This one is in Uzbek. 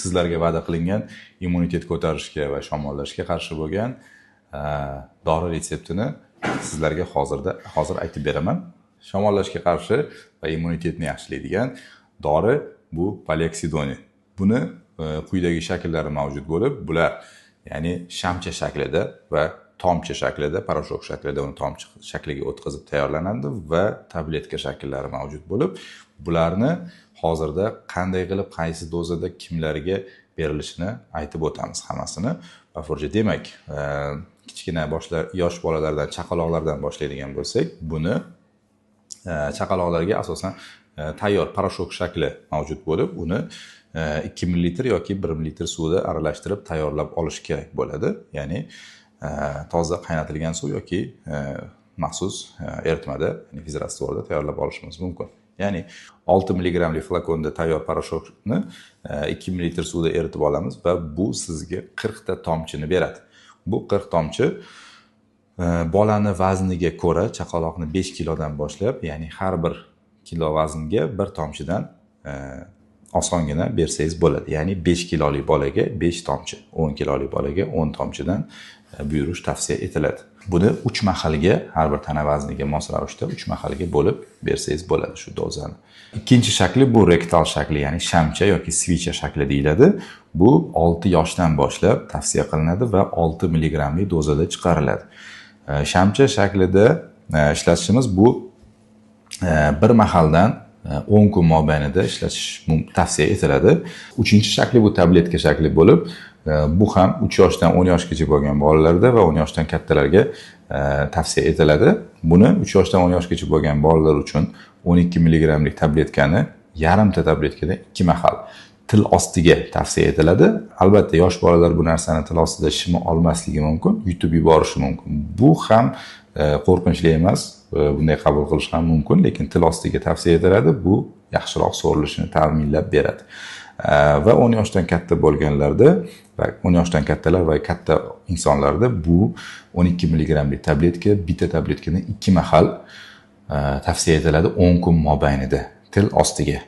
sizlarga va'da qilingan immunitet ko'tarishga va shamollashga qarshi bo'lgan dori retseptini sizlarga hozir aytib beraman. Shamollashga qarshi va immunitetni yaxshilaydigan dori bu Polexidone. Buni quyidagi shakllari mavjud bo'lib, bular ya'ni shamcha shaklida va tomchi shaklida, paroshok shaklida uni tomchi shakliga o'tkazib tayyorlanadi va tabletka shakllari mavjud bo'lib, bularni hozirda qanday qilib, qaysi dozada kimlarga berilishini aytib o'tamiz hammasini. Bafurja, demak, kichkina yosh bolalardan, chaqaloqlardan boshlaydigan bo'lsak, buni chaqaloqlarga asosan tayyor paroshok shakli mavjud bo'lib, uni 2 ml yoki 1 ml suvda aralashtirib tayyorlab olish kerak bo'ladi. Ya'ni toza qaynatilgan suv yoki maxsus eritmada, ya'ni fizrastvorda tayyorlab olishimiz mumkin. Ya'ni 6 mg flakonda tayyor paroshokni 2 ml suvda eritib olamiz va bu sizga 40 ta tomchini beradi. Bu 40 tomchi bolani vazniga ko'ra, chaqaloqni 5 kilodan boshlab, ya'ni har bir kilo vaznga bir tomchidan osongina bersangiz bo'ladi. Ya'ni 5 kiloli bolaga 5 tomchi, 10 kiloli bolaga 10 tomchidan buyurish tavsiya etiladi. Buni 3 mahalga, har bir tana vazniga mos ravishda 3 mahalga bo'lib bersangiz bo'ladi shu dozani. Ikkinchi shakli bu rektal shakli, ya'ni shamcha yoki svicha shakli deyiladi. Bu 6 yoshdan boshlab tavsiya qilinadi va 6 mg dozada chiqariladi. Shamcha shaklida ishlatishimiz bu bir mahaldan 10 kun mobaynida ishlatish tavsiya etiladi. Uchinchi shakli bu tabletka shakli bo'lib, bu ham 3 yoshdan 10 yoshgacha bo'lgan bolalarda va 10 yoshdan kattalarga tavsiya etiladi. Buni 3 yoshdan 10 yoshgacha bo'lgan bolalar uchun 12 mg tabletkani yarimta tabletkada 2 mahal til ostiga tavsiya etiladi. Albatta, yosh bolalar bu narsani til ostida shimi olmasligi mumkin, yutib yuborishi mumkin. Bu ham qo'rqinchli emas, bunday qabul qilish ham mumkin, lekin til ostiga tavsiya etiladi. Bu yaxshiroq so'rilishini ta'minlab beradi. Va 10 yoshdan katta bo'lganlarda va 10 yoshdan kattalar va katta insonlarda bu 12 mg tabletka, bitta tabletkani 2 mahal tavsiya etiladi 10 kun mobaynida til ostiga.